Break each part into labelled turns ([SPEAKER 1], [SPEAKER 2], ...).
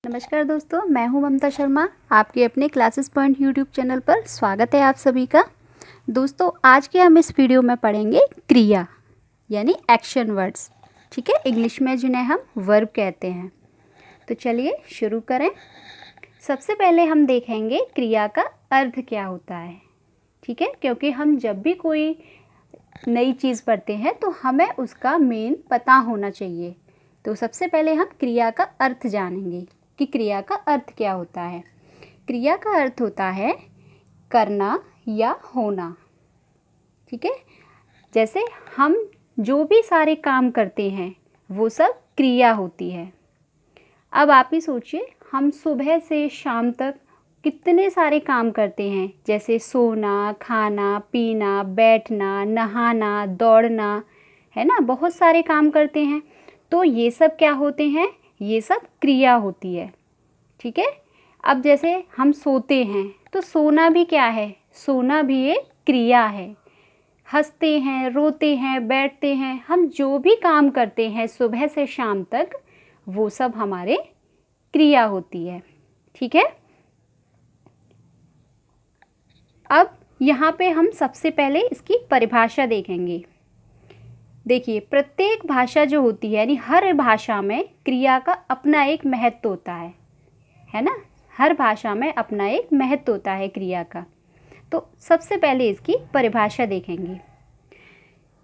[SPEAKER 1] नमस्कार दोस्तों, मैं हूं ममता शर्मा। आपके अपने क्लासेस पॉइंट यूट्यूब चैनल पर स्वागत है आप सभी का। दोस्तों, आज के हम इस वीडियो में पढ़ेंगे क्रिया यानी एक्शन वर्ड्स। ठीक है, इंग्लिश में जिन्हें हम वर्ब कहते हैं। तो चलिए शुरू करें। सबसे पहले हम देखेंगे क्रिया का अर्थ क्या होता है। ठीक है, क्योंकि हम जब भी कोई नई चीज़ पढ़ते हैं तो हमें उसका मेन पता होना चाहिए। तो सबसे पहले हम क्रिया का अर्थ जानेंगे कि क्रिया का अर्थ क्या होता है। क्रिया का अर्थ होता है करना या होना। ठीक है, जैसे हम जो भी सारे काम करते हैं वो सब क्रिया होती है। अब आप ही सोचिए, हम सुबह से शाम तक कितने सारे काम करते हैं, जैसे सोना, खाना, पीना, बैठना, नहाना, दौड़ना, है ना। बहुत सारे काम करते हैं। तो ये सब क्या होते हैं? ये सब क्रिया होती है। ठीक है, अब जैसे हम सोते हैं तो सोना भी क्या है? सोना भी एक क्रिया है। हंसते हैं, रोते हैं, बैठते हैं, हम जो भी काम करते हैं सुबह से शाम तक वो सब हमारे क्रिया होती है। ठीक है, अब यहाँ पे हम सबसे पहले इसकी परिभाषा देखेंगे। देखिए, प्रत्येक भाषा जो होती है यानी हर भाषा में क्रिया का अपना एक महत्व होता है ना। हर भाषा में अपना एक महत्व होता है क्रिया का। तो सबसे पहले इसकी परिभाषा देखेंगे।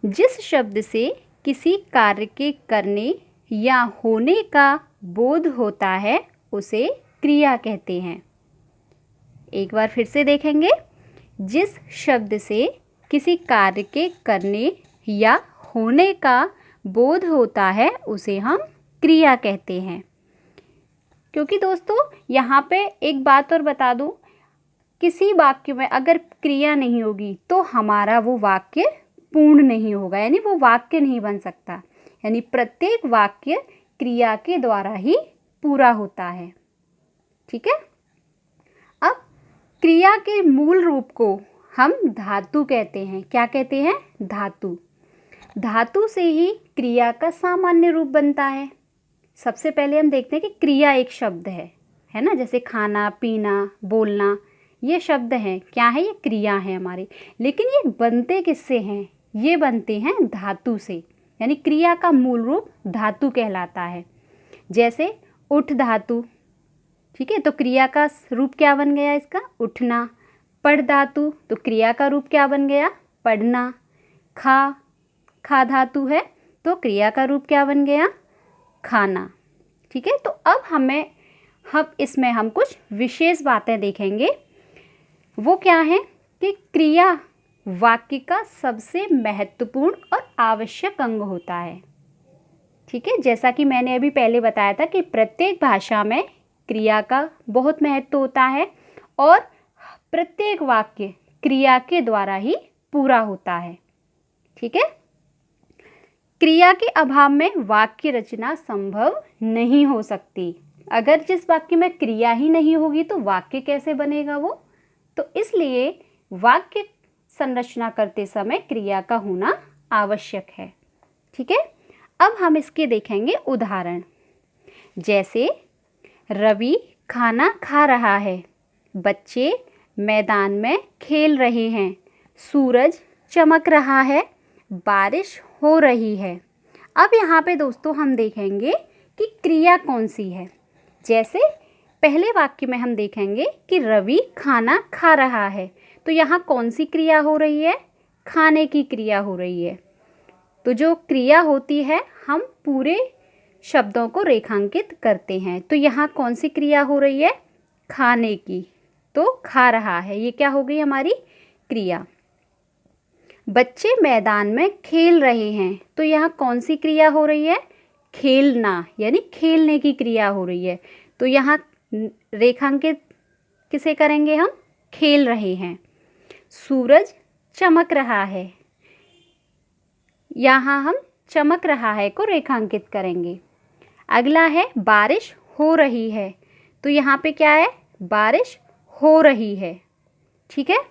[SPEAKER 1] जिस शब्द से किसी कार्य के करने या होने का बोध होता है उसे क्रिया कहते हैं। एक बार फिर से देखेंगे। जिस शब्द से किसी कार्य के करने या होने का बोध होता है उसे हम क्रिया कहते हैं। क्योंकि दोस्तों, यहाँ पे एक बात और बता दूँ, किसी वाक्य में अगर क्रिया नहीं होगी तो हमारा वो वाक्य पूर्ण नहीं होगा, यानी वो वाक्य नहीं बन सकता। यानी प्रत्येक वाक्य क्रिया के द्वारा ही पूरा होता है। ठीक है, अब क्रिया के मूल रूप को हम धातु कहते हैं। क्या कहते हैं? धातु। धातु से ही क्रिया का सामान्य रूप बनता है। सबसे पहले हम देखते हैं कि क्रिया एक शब्द है ना। जैसे खाना, पीना, बोलना, ये शब्द हैं। क्या है? ये क्रिया है हमारी। लेकिन ये बनते किससे हैं? ये बनते हैं धातु से। यानी क्रिया का मूल रूप धातु कहलाता है। जैसे उठ धातु। ठीक है, तो क्रिया का रूप क्या बन गया इसका? उठना। पढ़ धातु, तो क्रिया का रूप क्या बन गया? पढ़ना। खा धातु है, तो क्रिया का रूप क्या बन गया? खाना। ठीक है, तो अब हम इसमें हम कुछ विशेष बातें देखेंगे। वो क्या है कि क्रिया वाक्य का सबसे महत्वपूर्ण और आवश्यक अंग होता है। ठीक है, जैसा कि मैंने अभी पहले बताया था कि प्रत्येक भाषा में क्रिया का बहुत महत्व होता है और प्रत्येक वाक्य क्रिया के द्वारा ही पूरा होता है। ठीक है, क्रिया के अभाव में वाक्य रचना संभव नहीं हो सकती। अगर जिस वाक्य में क्रिया ही नहीं होगी तो वाक्य कैसे बनेगा वो? तो इसलिए वाक्य संरचना करते समय क्रिया का होना आवश्यक है। ठीक है, अब हम इसके देखेंगे उदाहरण। जैसे रवि खाना खा रहा है, बच्चे मैदान में खेल रहे हैं, सूरज चमक रहा है, बारिश हो रही है। अब यहाँ पे दोस्तों हम देखेंगे कि क्रिया कौन सी है। जैसे पहले वाक्य में हम देखेंगे कि रवि खाना खा रहा है, तो यहाँ कौन सी क्रिया हो रही है? खाने की क्रिया हो रही है। तो जो क्रिया होती है हम पूरे शब्दों को रेखांकित करते हैं। तो यहाँ कौन सी क्रिया हो रही है? खाने की। तो खा रहा है, ये क्या हो गई हमारी क्रिया। बच्चे मैदान में खेल रहे हैं, तो यहाँ कौन सी क्रिया हो रही है? खेलना, यानी खेलने की क्रिया हो रही है। तो यहाँ रेखांकित किसे करेंगे हम? खेल रहे हैं। सूरज चमक रहा है, यहाँ हम चमक रहा है को रेखांकित करेंगे। अगला है बारिश हो रही है, तो यहाँ पे क्या है? बारिश हो रही है। ठीक है,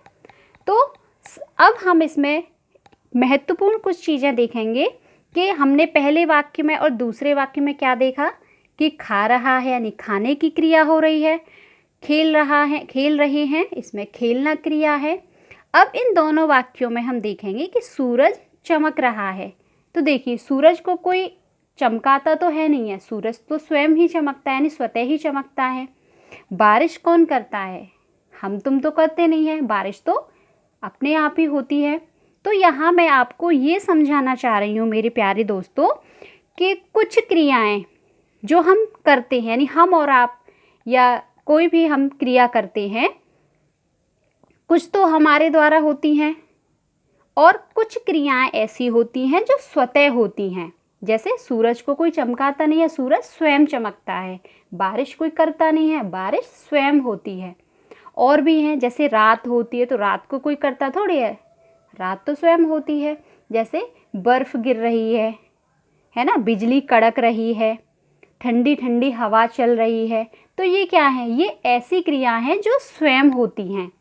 [SPEAKER 1] तो अब हम इसमें महत्वपूर्ण कुछ चीज़ें देखेंगे कि हमने पहले वाक्य में और दूसरे वाक्य में क्या देखा कि खा रहा है यानी खाने की क्रिया हो रही है, खेल रहे हैं, इसमें खेलना क्रिया है। अब इन दोनों वाक्यों में हम देखेंगे कि सूरज चमक रहा है। तो देखिए, सूरज को कोई चमकाता तो है नहीं है, सूरज तो स्वयं ही चमकता है यानी स्वतः ही चमकता है। बारिश कौन करता है? हम तुम तो करते नहीं हैं, बारिश तो अपने आप ही होती है। तो यहाँ मैं आपको ये समझाना चाह रही हूँ मेरे प्यारे दोस्तों कि कुछ क्रियाएं जो हम करते हैं यानी हम और आप या कोई भी हम क्रिया करते हैं, कुछ तो हमारे द्वारा होती हैं और कुछ क्रियाएं ऐसी होती हैं जो स्वतः होती हैं। जैसे सूरज को कोई चमकाता नहीं है, सूरज स्वयं चमकता है। बारिश कोई करता नहीं है, बारिश स्वयं होती है। और भी हैं, जैसे रात होती है तो रात को कोई करता थोड़ी है, रात तो स्वयं होती है। जैसे बर्फ़ गिर रही है ना, बिजली कड़क रही है, ठंडी ठंडी हवा चल रही है, तो ये क्या है? ये ऐसी क्रिया हैं जो स्वयं होती हैं,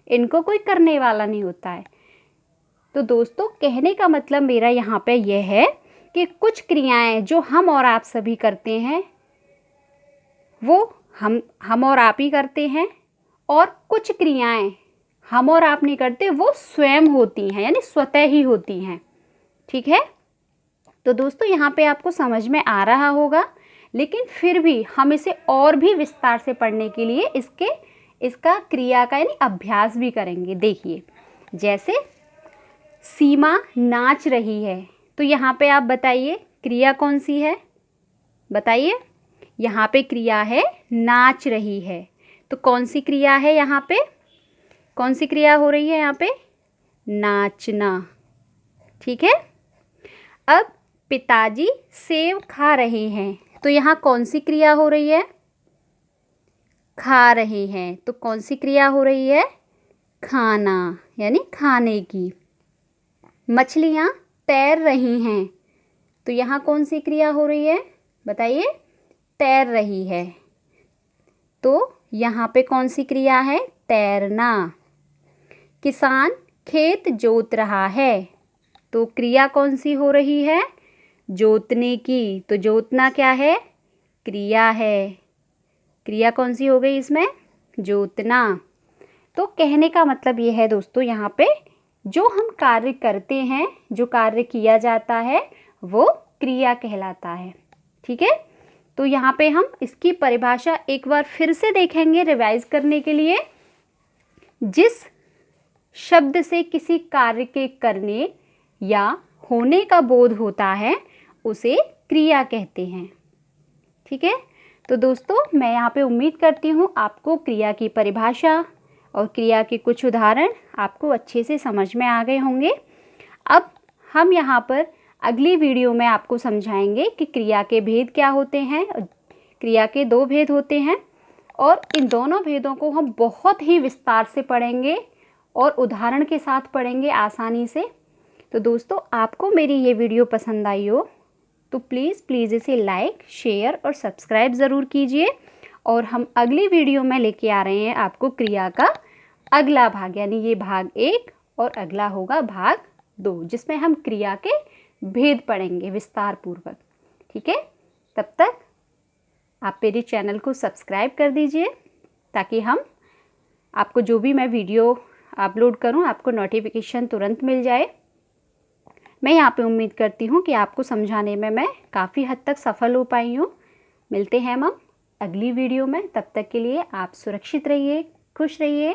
[SPEAKER 1] इनको कोई करने वाला नहीं होता है। तो दोस्तों, कहने का मतलब मेरा यहाँ पे यह है कि कुछ क्रियाएं जो हम और आप सभी करते हैं वो हम और आप ही करते हैं, और कुछ क्रियाएं हम और आप नहीं करते, वो स्वयं होती हैं यानी स्वतः ही होती हैं। ठीक है? तो दोस्तों, यहाँ पे आपको समझ में आ रहा होगा, लेकिन फिर भी हम इसे और भी विस्तार से पढ़ने के लिए इसका क्रिया का यानी अभ्यास भी करेंगे। देखिए, जैसे सीमा नाच रही है, तो यहाँ पे आप बताइए क्रिया कौन सी है? बताइए। यहाँ पे क्रिया है नाच रही है, तो कौन सी क्रिया है यहाँ पे? कौन सी क्रिया हो रही है यहाँ पे? नाचना। ठीक है। अब पिताजी सेब खा रहे हैं, तो यहाँ कौन सी क्रिया हो रही है? खा रहे हैं, तो कौन सी क्रिया हो रही है? खाना यानी खाने की। मछलियाँ तैर रही हैं, तो यहाँ कौन सी क्रिया हो रही है? बताइए। तैर रही है, तो यहाँ पे कौन सी क्रिया है? तैरना। किसान खेत जोत रहा है, तो क्रिया कौन सी हो रही है? जोतने की। तो जोतना क्या है? क्रिया है। क्रिया कौन सी हो गई इसमें? जोतना। तो कहने का मतलब ये है दोस्तों, यहाँ पे जो हम कार्य करते हैं, जो कार्य किया जाता है, वो क्रिया कहलाता है। ठीक है? तो यहाँ पे हम इसकी परिभाषा एक बार फिर से देखेंगे रिवाइज करने के लिए। जिस शब्द से किसी कार्य के करने या होने का बोध होता है उसे क्रिया कहते हैं। ठीक है? तो दोस्तों, मैं यहाँ पे उम्मीद करती हूँ आपको क्रिया की परिभाषा और क्रिया के कुछ उदाहरण आपको अच्छे से समझ में आ गए होंगे। अब हम यहाँ पर अगली वीडियो में आपको समझाएंगे कि क्रिया के भेद क्या होते हैं। क्रिया के 2 भेद होते हैं और इन दोनों भेदों को हम बहुत ही विस्तार से पढ़ेंगे और उदाहरण के साथ पढ़ेंगे आसानी से। तो दोस्तों, आपको मेरी ये वीडियो पसंद आई हो तो प्लीज़ इसे लाइक, शेयर और सब्सक्राइब ज़रूर कीजिए। और हम अगली वीडियो में लेके आ रहे हैं आपको क्रिया का अगला भाग, यानी ये भाग 1 और अगला होगा भाग 2, जिसमें हम क्रिया के भेद पढ़ेंगे विस्तार पूर्वक। ठीक है? तब तक आप मेरे चैनल को सब्सक्राइब कर दीजिए ताकि हम आपको जो भी मैं वीडियो अपलोड करूं आपको नोटिफिकेशन तुरंत मिल जाए। मैं यहाँ पे उम्मीद करती हूँ कि आपको समझाने में मैं काफ़ी हद तक सफल हो पाई हूँ। मिलते हैं हम अगली वीडियो में, तब तक के लिए आप सुरक्षित रहिए, खुश रहिए।